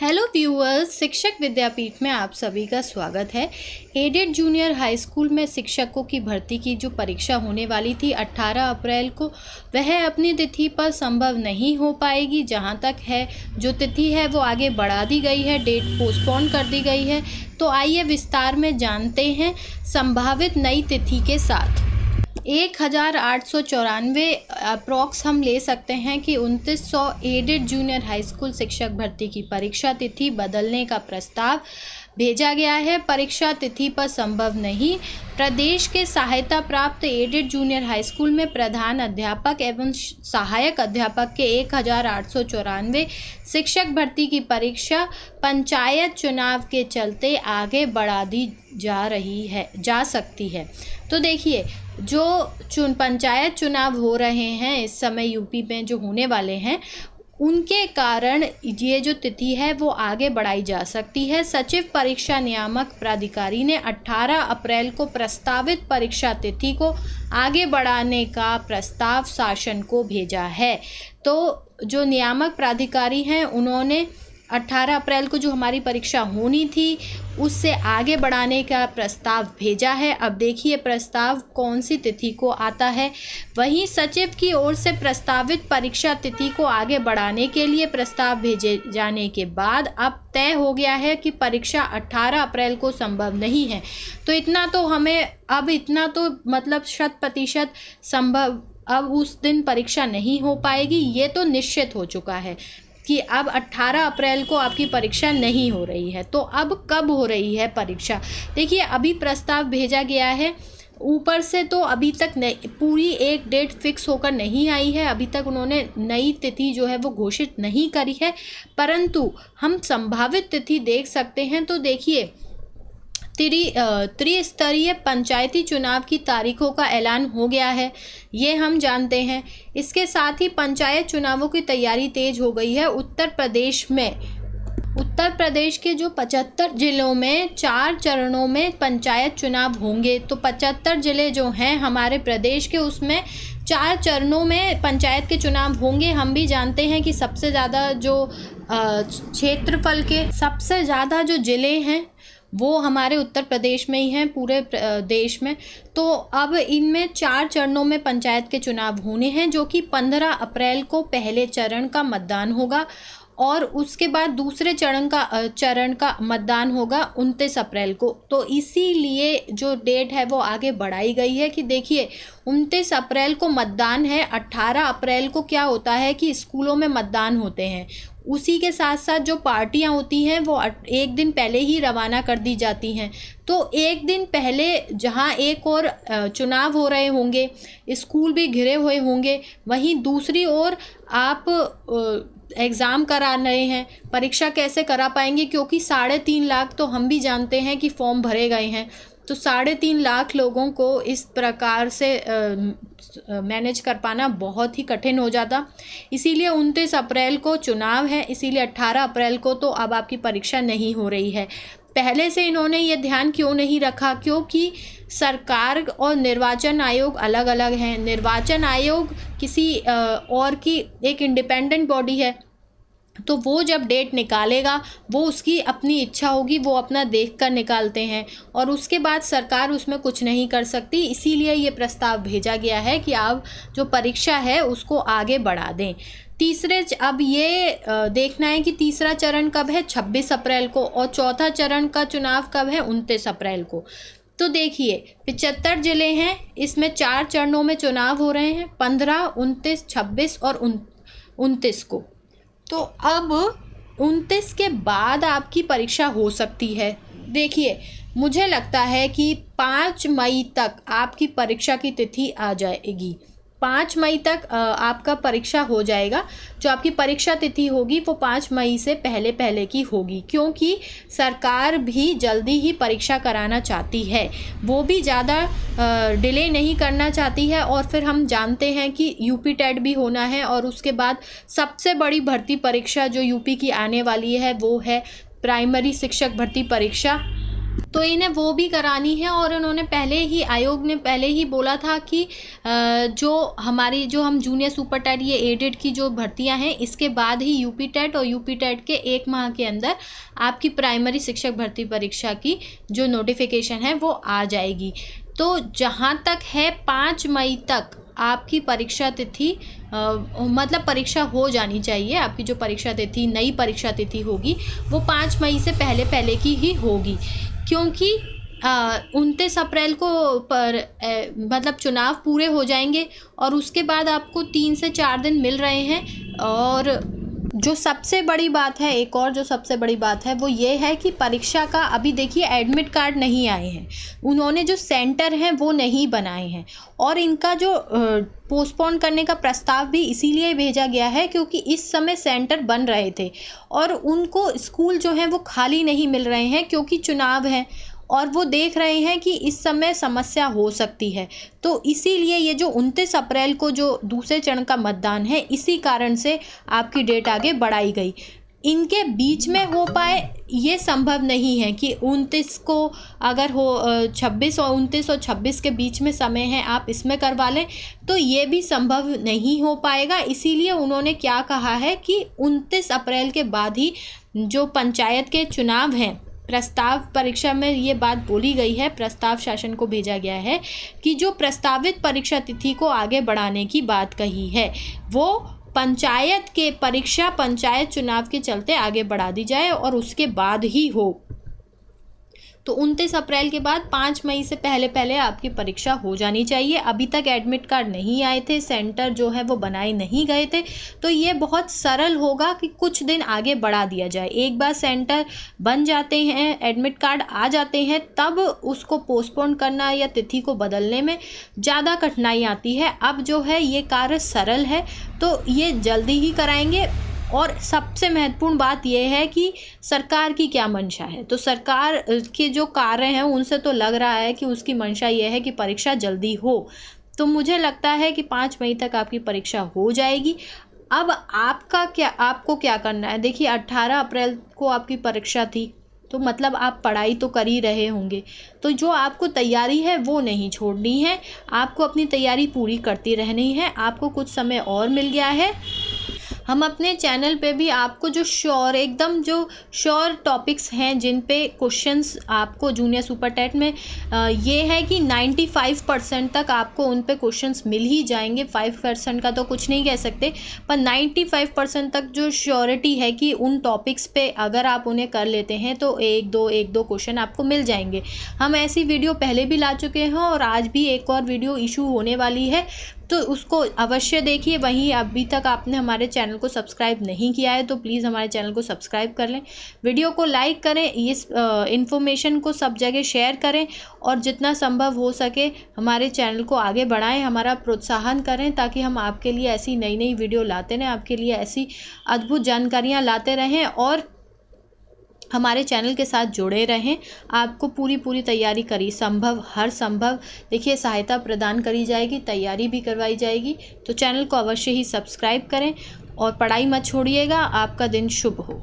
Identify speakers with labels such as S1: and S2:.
S1: Hello viewers, शिक्षक विद्यापीठ में आप सभी का स्वागत है। एडेड जूनियर हाई स्कूल में शिक्षकों की भर्ती की जो परीक्षा होने वाली थी 18 अप्रैल को, वह अपनी तिथि पर संभव नहीं हो पाएगी। जहां तक है जो तिथि है वो आगे बढ़ा दी गई है, डेट पोस्टपोन कर दी गई है। तो आइए विस्तार में जानते हैं संभावित नई तिथि के साथ। 1894 अप्रॉक्स हम ले सकते हैं कि 2900 एडेड जूनियर हाई स्कूल शिक्षक भर्ती की परीक्षा तिथि बदलने का प्रस्ताव भेजा गया है। परीक्षा तिथि पर संभव नहीं। प्रदेश के सहायता प्राप्त एडेड जूनियर हाई स्कूल में प्रधान अध्यापक एवं सहायक अध्यापक के 1894 शिक्षक भर्ती की परीक्षा पंचायत चुनाव के चलते आगे बढ़ा दी जा सकती है। तो देखिए, जो पंचायत चुनाव हो रहे हैं इस समय यूपी में जो होने वाले हैं, उनके कारण ये जो तिथि है वो आगे बढ़ाई जा सकती है। सचिव परीक्षा नियामक प्राधिकारी ने 18 अप्रैल को प्रस्तावित परीक्षा तिथि को आगे बढ़ाने का प्रस्ताव शासन को भेजा है। तो जो नियामक प्राधिकारी हैं उन्होंने 18 अप्रैल को जो हमारी परीक्षा होनी थी उससे आगे बढ़ाने का प्रस्ताव भेजा है। अब देखिए प्रस्ताव कौन सी तिथि को आता है। वहीं सचिव की ओर से प्रस्तावित परीक्षा तिथि को आगे बढ़ाने के लिए प्रस्ताव भेजे जाने के बाद अब तय हो गया है कि परीक्षा 18 अप्रैल को संभव नहीं है। तो इतना तो मतलब 100% संभव अब उस दिन परीक्षा नहीं हो पाएगी, ये तो निश्चित हो चुका है कि अब 18 अप्रैल को आपकी परीक्षा नहीं हो रही है। तो अब कब हो रही है परीक्षा? देखिए, अभी प्रस्ताव भेजा गया है ऊपर से, तो अभी तक पूरी एक डेट फिक्स होकर नहीं आई है। अभी तक उन्होंने नई तिथि जो है वो घोषित नहीं करी है, परंतु हम संभावित तिथि देख सकते हैं। तो देखिए, त्रिस्तरीय पंचायती चुनाव की तारीखों का ऐलान हो गया है, ये हम जानते हैं। इसके साथ ही पंचायत चुनावों की तैयारी तेज हो गई है। उत्तर प्रदेश के जो 75 जिलों में 4 चरणों में पंचायत चुनाव होंगे। तो 75 ज़िले जो हैं हमारे प्रदेश के, उसमें 4 चरणों में पंचायत के चुनाव होंगे। हम भी जानते हैं कि सबसे ज़्यादा जो क्षेत्रफल के सबसे ज़्यादा जो ज़िले हैं वो हमारे उत्तर प्रदेश में ही हैं पूरे देश में। तो अब इनमें 4 चरणों में पंचायत के चुनाव होने हैं, जो कि 15 अप्रैल को पहले चरण का मतदान होगा और उसके बाद दूसरे चरण का मतदान होगा 29 अप्रैल को। तो इसीलिए जो डेट है वो आगे बढ़ाई गई है कि देखिए 29 अप्रैल को मतदान है। 18 अप्रैल को क्या होता है कि स्कूलों में मतदान होते हैं, उसी के साथ साथ जो पार्टियां होती हैं वो एक दिन पहले ही रवाना कर दी जाती हैं। तो एक दिन पहले जहां एक और चुनाव हो रहे होंगे, स्कूल भी घिरे हुए होंगे, वहीं दूसरी ओर आप एग्ज़ाम करा रहे हैं। परीक्षा कैसे करा पाएंगे, क्योंकि 3.5 लाख तो हम भी जानते हैं कि फॉर्म भरे गए हैं। तो 3.5 लाख लोगों को इस प्रकार से मैनेज कर पाना बहुत ही कठिन हो जाता। इसीलिए 29 अप्रैल को चुनाव है, इसीलिए 18 अप्रैल को तो अब आपकी परीक्षा नहीं हो रही है। पहले से इन्होंने ये ध्यान क्यों नहीं रखा? क्योंकि सरकार और निर्वाचन आयोग अलग अलग हैं। निर्वाचन आयोग किसी और की एक इंडिपेंडेंट बॉडी है, तो वो जब डेट निकालेगा वो उसकी अपनी इच्छा होगी, वो अपना देख कर निकालते हैं और उसके बाद सरकार उसमें कुछ नहीं कर सकती। इसीलिए ये प्रस्ताव भेजा गया है कि आप जो परीक्षा है उसको आगे बढ़ा दें। अब ये देखना है कि तीसरा चरण कब है, 26 अप्रैल को, और चौथा चरण का चुनाव कब है, 29 अप्रैल को। तो देखिए 75 ज़िले हैं, इसमें 4 चरणों में चुनाव हो रहे हैं, 15, 29, 26 और 29 को। तो अब 29 के बाद आपकी परीक्षा हो सकती है। देखिए, मुझे लगता है कि 5 मई तक आपकी परीक्षा की तिथि आ जाएगी। 5 मई तक आपका परीक्षा हो जाएगा। जो आपकी परीक्षा तिथि होगी वो 5 मई से पहले की होगी, क्योंकि सरकार भी जल्दी ही परीक्षा कराना चाहती है, वो भी ज़्यादा डिले नहीं करना चाहती है। और फिर हम जानते हैं कि यूपी टेट भी होना है और उसके बाद सबसे बड़ी भर्ती परीक्षा जो यूपी की आने वाली है वो है प्राइमरी शिक्षक भर्ती परीक्षा, तो इन्हें वो भी करानी है। और उन्होंने पहले ही, आयोग ने पहले ही बोला था कि जो हम जूनियर सुपर टेट, ये एडेड की जो भर्तियां हैं, इसके बाद ही यूपी टेट और यूपी टेट के 1 माह के अंदर आपकी प्राइमरी शिक्षक भर्ती परीक्षा की जो नोटिफिकेशन है वो आ जाएगी। तो जहाँ तक है 5 मई तक आपकी परीक्षा तिथि मतलब परीक्षा हो जानी चाहिए। आपकी जो परीक्षा तिथि, नई परीक्षा तिथि होगी वो 5 मई से पहले की ही होगी, क्योंकि 29 अप्रैल को मतलब चुनाव पूरे हो जाएंगे और उसके बाद आपको 3 से 4 दिन मिल रहे हैं। और जो सबसे बड़ी बात है, एक और जो सबसे बड़ी बात है वो ये है कि परीक्षा का अभी देखिए एडमिट कार्ड नहीं आए हैं, उन्होंने जो सेंटर हैं वो नहीं बनाए हैं, और इनका जो पोस्टपोन करने का प्रस्ताव भी इसीलिए भेजा गया है क्योंकि इस समय सेंटर बन रहे थे और उनको स्कूल जो हैं वो खाली नहीं मिल रहे हैं क्योंकि चुनाव है और वो देख रहे हैं कि इस समय समस्या हो सकती है। तो इसीलिए ये जो 29 अप्रैल को जो दूसरे चरण का मतदान है, इसी कारण से आपकी डेट आगे बढ़ाई गई। इनके बीच में हो पाए ये संभव नहीं है कि 29 को अगर हो 26 और 29 और 26 के बीच में समय है, आप इसमें करवा लें, तो ये भी संभव नहीं हो पाएगा। इसीलिए उन्होंने क्या कहा है कि 29 अप्रैल के बाद ही जो पंचायत के चुनाव हैं, प्रस्ताव परीक्षा में ये बात बोली गई है, प्रस्ताव शासन को भेजा गया है कि जो प्रस्तावित परीक्षा तिथि को आगे बढ़ाने की बात कही है वो पंचायत के परीक्षा पंचायत चुनाव के चलते आगे बढ़ा दी जाए और उसके बाद ही हो। तो 29 अप्रैल के बाद 5 मई से पहले आपकी परीक्षा हो जानी चाहिए। अभी तक एडमिट कार्ड नहीं आए थे, सेंटर जो है वो बनाए नहीं गए थे, तो ये बहुत सरल होगा कि कुछ दिन आगे बढ़ा दिया जाए। एक बार सेंटर बन जाते हैं, एडमिट कार्ड आ जाते हैं, तब उसको पोस्टपोन करना या तिथि को बदलने में ज़्यादा कठिनाई आती है। अब जो है ये कार्य सरल है, तो ये जल्दी ही कराएंगे। और सबसे महत्वपूर्ण बात यह है कि सरकार की क्या मंशा है। तो सरकार के जो कार्य हैं उनसे तो लग रहा है कि उसकी मंशा यह है कि परीक्षा जल्दी हो। तो मुझे लगता है कि 5 मई तक आपकी परीक्षा हो जाएगी। अब आपको क्या करना है, देखिए 18 अप्रैल को आपकी परीक्षा थी, तो मतलब आप पढ़ाई तो कर ही रहे होंगे, तो जो आपको तैयारी है वो नहीं छोड़नी है, आपको अपनी तैयारी पूरी करती रहनी है। आपको कुछ समय और मिल गया है। हम अपने चैनल पे भी आपको जो एकदम श्योर टॉपिक्स हैं जिन पे क्वेश्चंस आपको जूनियर सुपर टेट में ये है कि 95% तक आपको उन पे क्वेश्चंस मिल ही जाएंगे। 5% का तो कुछ नहीं कह सकते, पर 95% तक जो श्योरिटी है कि उन टॉपिक्स पे अगर आप उन्हें कर लेते हैं तो एक दो क्वेश्चन आपको मिल जाएंगे। हम ऐसी वीडियो पहले भी ला चुके हैं और आज भी एक और वीडियो इशू होने वाली है, तो उसको अवश्य देखिए। वहीं अभी तक आपने हमारे चैनल को सब्सक्राइब नहीं किया है तो प्लीज़ हमारे चैनल को सब्सक्राइब कर लें, वीडियो को लाइक करें, इस इन्फॉर्मेशन को सब जगह शेयर करें और जितना संभव हो सके हमारे चैनल को आगे बढ़ाएं, हमारा प्रोत्साहन करें ताकि हम आपके लिए ऐसी नई नई वीडियो लाते रहें, आपके लिए ऐसी अद्भुत जानकारियाँ लाते रहें और हमारे चैनल के साथ जुड़े रहें। आपको पूरी तैयारी करी हर संभव देखिए सहायता प्रदान करी जाएगी, तैयारी भी करवाई जाएगी। तो चैनल को अवश्य ही सब्सक्राइब करें और पढ़ाई मत छोड़िएगा। आपका दिन शुभ हो।